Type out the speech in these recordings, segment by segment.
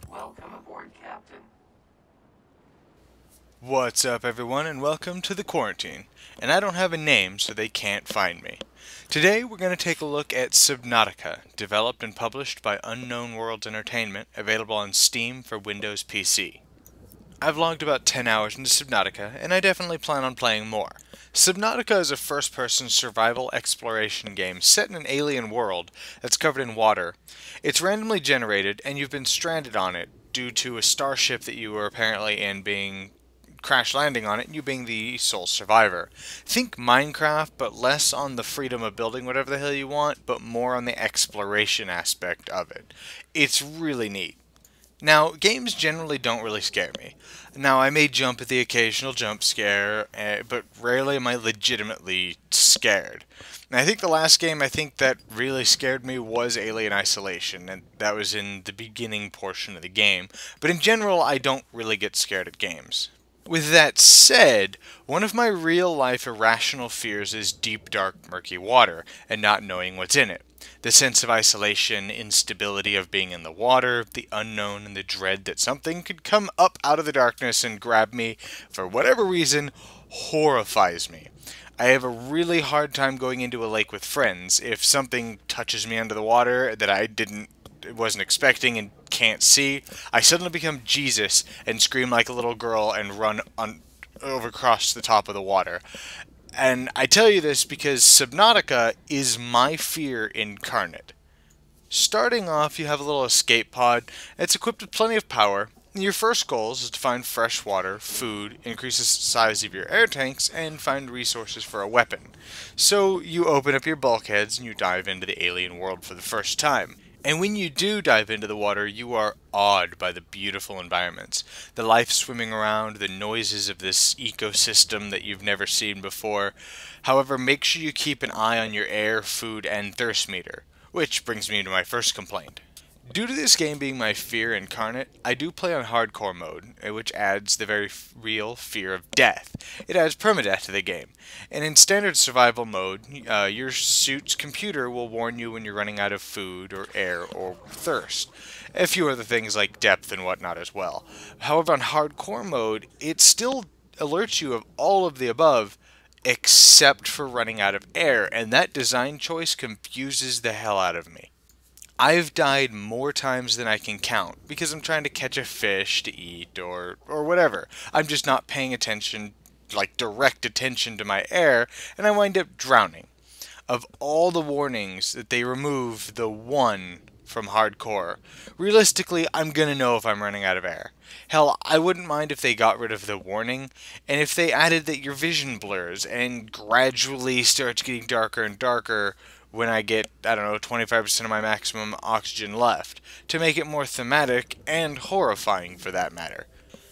Welcome aboard, Captain. What's up, everyone, and welcome to the quarantine. And I don't have a name, so they can't find me. Today, we're going to take a look at Subnautica, developed and published by Unknown Worlds Entertainment, available on Steam for Windows PC. I've logged about 10 hours into Subnautica, and I definitely plan on playing more. Subnautica is a first-person survival exploration game set in an alien world that's covered in water. It's randomly generated, and you've been stranded on it due to a starship that you were apparently in being crash landing on it, and you being the sole survivor. Think Minecraft, but less on the freedom of building whatever the hell you want, but more on the exploration aspect of it. It's really neat. Now, games generally don't really scare me. Now, I may jump at the occasional jump scare, but rarely am I legitimately scared. And I think the last game that really scared me was Alien Isolation, and that was in the beginning portion of the game. But in general, I don't really get scared at games. With that said, one of my real-life irrational fears is deep, dark, murky water, and not knowing what's in it. The sense of isolation, instability of being in the water, the unknown, and the dread that something could come up out of the darkness and grab me, for whatever reason, horrifies me. I have a really hard time going into a lake with friends if something touches me under the water that I wasn't expecting and can't see. I suddenly become Jesus and scream like a little girl and run over across the top of the water. And I tell you this because Subnautica is my fear incarnate. Starting off, you have a little escape pod. It's equipped with plenty of power. Your first goal is to find fresh water, food, increase the size of your air tanks, and find resources for a weapon. So you open up your bulkheads and you dive into the alien world for the first time. And when you do dive into the water, you are awed by the beautiful environments. The life swimming around, the noises of this ecosystem that you've never seen before. However, make sure you keep an eye on your air, food, and thirst meter. Which brings me to my first complaint. Due to this game being my fear incarnate, I do play on hardcore mode, which adds the very real fear of death. It adds permadeath to the game. And in standard survival mode, your suit's computer will warn you when you're running out of food or air or thirst. A few other things like depth and whatnot as well. However, on hardcore mode, it still alerts you of all of the above, except for running out of air, and that design choice confuses the hell out of me. I've died more times than I can count because I'm trying to catch a fish to eat or whatever. I'm just not paying attention, like direct attention to my air, and I wind up drowning. Of all the warnings that they remove the one from hardcore, realistically, I'm gonna know if I'm running out of air. Hell, I wouldn't mind if they got rid of the warning, and if they added that your vision blurs and gradually starts getting darker and darker when I get, 25% of my maximum oxygen left, to make it more thematic and horrifying for that matter.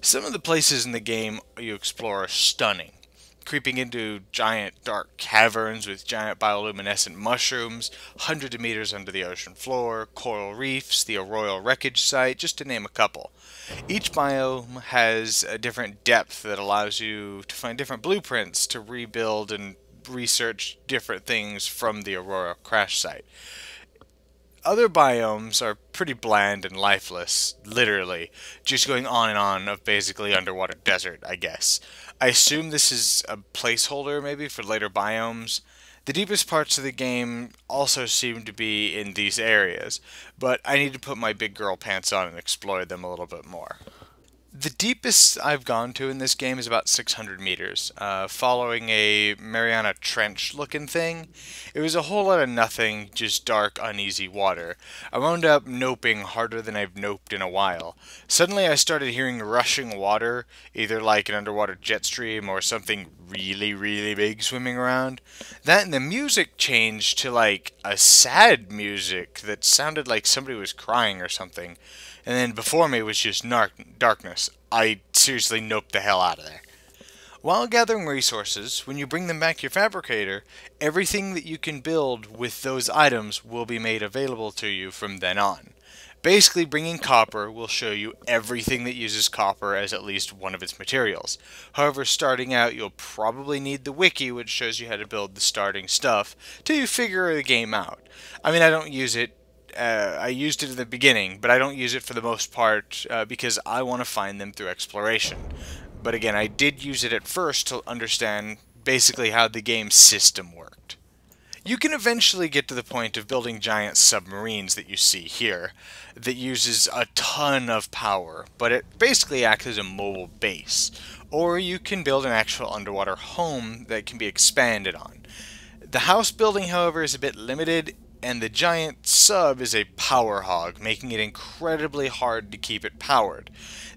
Some of the places in the game you explore are stunning. Creeping into giant dark caverns with giant bioluminescent mushrooms, hundreds of meters under the ocean floor, coral reefs, the Arroyo wreckage site, just to name a couple. Each biome has a different depth that allows you to find different blueprints to rebuild and research different things from the Aurora crash site. Other biomes are pretty bland and lifeless, literally, just going on and on of basically underwater desert, I guess. I assume this is a placeholder maybe for later biomes. The deepest parts of the game also seem to be in these areas, but I need to put my big girl pants on and explore them a little bit more. The deepest I've gone to in this game is about 600 meters, following a Mariana Trench looking thing. It was a whole lot of nothing, just dark, uneasy water. I wound up noping harder than I've noped in a while. Suddenly I started hearing rushing water, either like an underwater jet stream or something really, really big swimming around. That and the music changed to like a sad music that sounded like somebody was crying or something. And then before me was just darkness. I seriously noped the hell out of there. While gathering resources, when you bring them back to your fabricator, everything that you can build with those items will be made available to you from then on. Basically, bringing copper will show you everything that uses copper as at least one of its materials. However, starting out, you'll probably need the wiki, which shows you how to build the starting stuff, till you figure the game out. I mean, I don't use it. I used it in the beginning, but I don't use it for the most part because I want to find them through exploration. But again, I did use it at first to understand basically how the game system worked. You can eventually get to the point of building giant submarines that you see here that uses a ton of power, but it basically acts as a mobile base. Or you can build an actual underwater home that can be expanded on. The house building, however, is a bit limited, and the giant sub is a power hog, making it incredibly hard to keep it powered.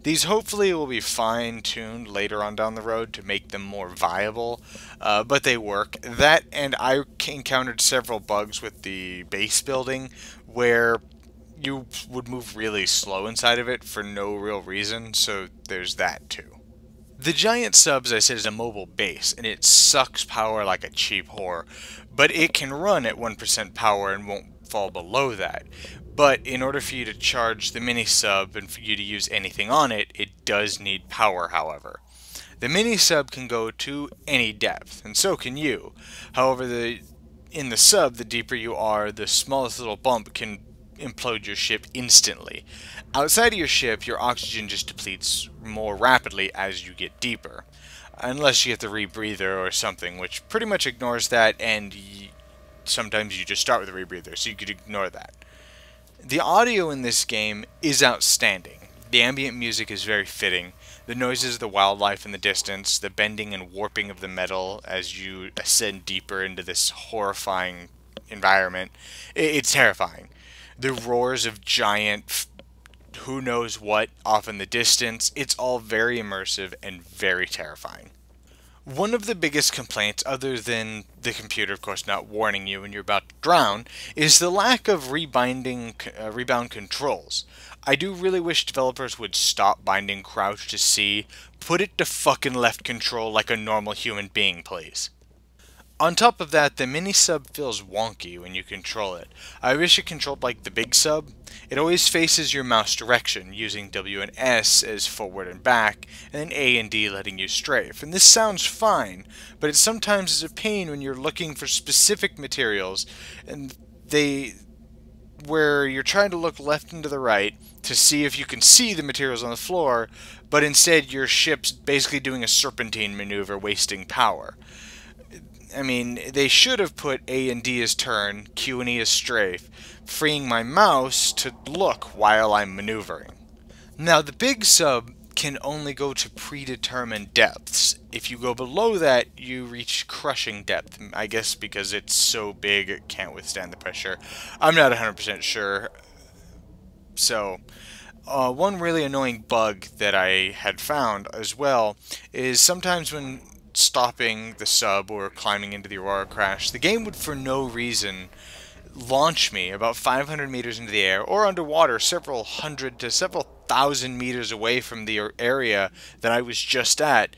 These hopefully will be fine-tuned later on down the road to make them more viable, but they work. That, and I encountered several bugs with the base building where you would move really slow inside of it for no real reason, so there's that too. The giant sub, as I said, is a mobile base, and it sucks power like a cheap whore, but it can run at 1% power and won't fall below that. But in order for you to charge the mini sub and for you to use anything on it, it does need power, however. The mini sub can go to any depth, and so can you. However, in the sub, the deeper you are, the smallest little bump can implode your ship instantly. Outside of your ship, your oxygen just depletes more rapidly as you get deeper. Unless you get the rebreather or something, which pretty much ignores that, and sometimes you just start with a rebreather, so you could ignore that. The audio in this game is outstanding. The ambient music is very fitting. The noises of the wildlife in the distance, the bending and warping of the metal as you ascend deeper into this horrifying environment, it's terrifying. The roars of giant who knows what off in the distance, it's all very immersive and very terrifying. One of the biggest complaints, other than the computer of course not warning you when you're about to drown, is the lack of rebound controls. I do really wish developers would stop binding crouch to C, put it to fucking left control like a normal human being, please. On top of that, the mini sub feels wonky when you control it. I wish it controlled like the big sub. It always faces your mouse direction, using W and S as forward and back, and then A and D letting you strafe. And this sounds fine, but it sometimes is a pain when you're looking for specific materials, and where you're trying to look left and to the right to see if you can see the materials on the floor, but instead your ship's basically doing a serpentine maneuver, wasting power. I mean, they should have put A and D as turn, Q and E as strafe, freeing my mouse to look while I'm maneuvering. Now, the big sub can only go to predetermined depths. If you go below that, you reach crushing depth, I guess because it's so big it can't withstand the pressure. I'm not 100% sure. So, one really annoying bug that I had found as well is sometimes when stopping the sub or climbing into the Aurora crash, the game would for no reason launch me about 500 meters into the air or underwater several hundred to several thousand meters away from the area that I was just at.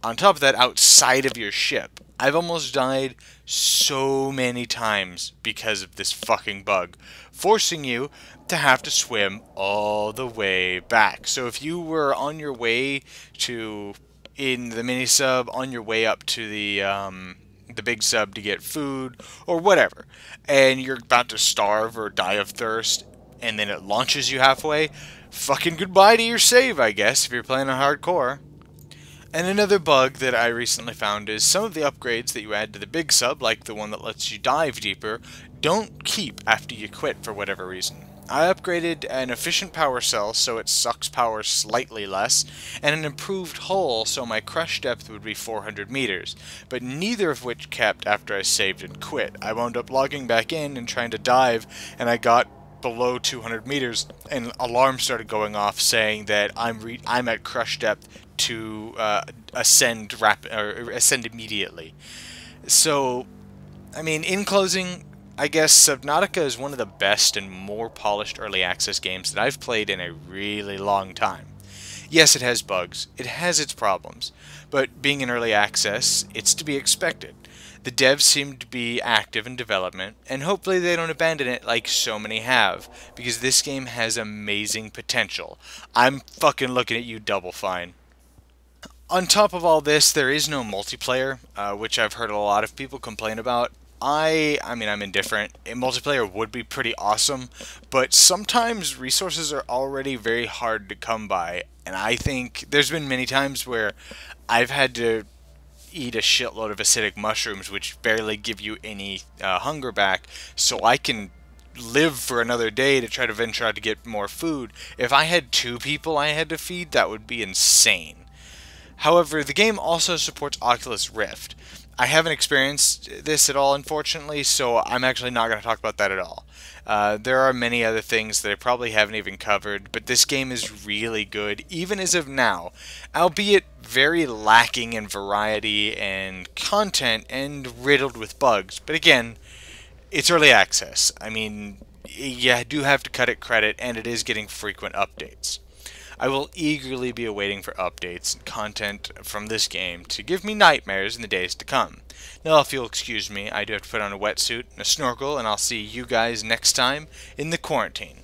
On top of that, outside of your ship. I've almost died so many times because of this fucking bug, forcing you to have to swim all the way back. So if you were on your way to in the mini sub, on your way up to the big sub to get food or whatever, and you're about to starve or die of thirst, and then it launches you halfway, fucking goodbye to your save, I guess, if you're playing on hardcore. And another bug that I recently found is some of the upgrades that you add to the big sub, like the one that lets you dive deeper, don't keep after you quit for whatever reason. I upgraded an efficient power cell so it sucks power slightly less, and an improved hull so my crush depth would be 400 meters, but neither of which kept after I saved and quit. I wound up logging back in and trying to dive, and I got below 200 meters, and alarms started going off saying that I'm at crush depth to ascend immediately. So, I mean, in closing, I guess Subnautica is one of the best and more polished early access games that I've played in a really long time. Yes, it has bugs, it has its problems, but being in early access, it's to be expected. The devs seem to be active in development, and hopefully they don't abandon it like so many have, because this game has amazing potential. I'm fucking looking at you, Double Fine. On top of all this, there is no multiplayer, which I've heard a lot of people complain about. I mean, I'm indifferent. A multiplayer would be pretty awesome, but sometimes resources are already very hard to come by, and I think there's been many times where I've had to eat a shitload of acidic mushrooms, which barely give you any hunger back, so I can live for another day to try to venture out to get more food. If I had 2 people I had to feed, that would be insane. However, the game also supports Oculus Rift. I haven't experienced this at all, unfortunately, so I'm actually not going to talk about that at all. There are many other things that I probably haven't even covered, but this game is really good, even as of now, albeit very lacking in variety and content and riddled with bugs. But again, it's early access. I mean, you do have to cut it credit, and it is getting frequent updates. I will eagerly be awaiting for updates and content from this game to give me nightmares in the days to come. Now, if you'll excuse me, I do have to put on a wetsuit and a snorkel, and I'll see you guys next time in the quarantine.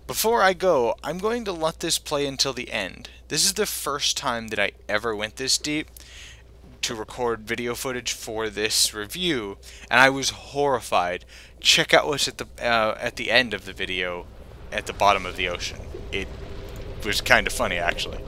Before I go, I'm going to let this play until the end. This is the first time that I ever went this deep to record video footage for this review, and I was horrified. Check out what's at the end of the video at the bottom of the ocean. It was kind of funny, actually.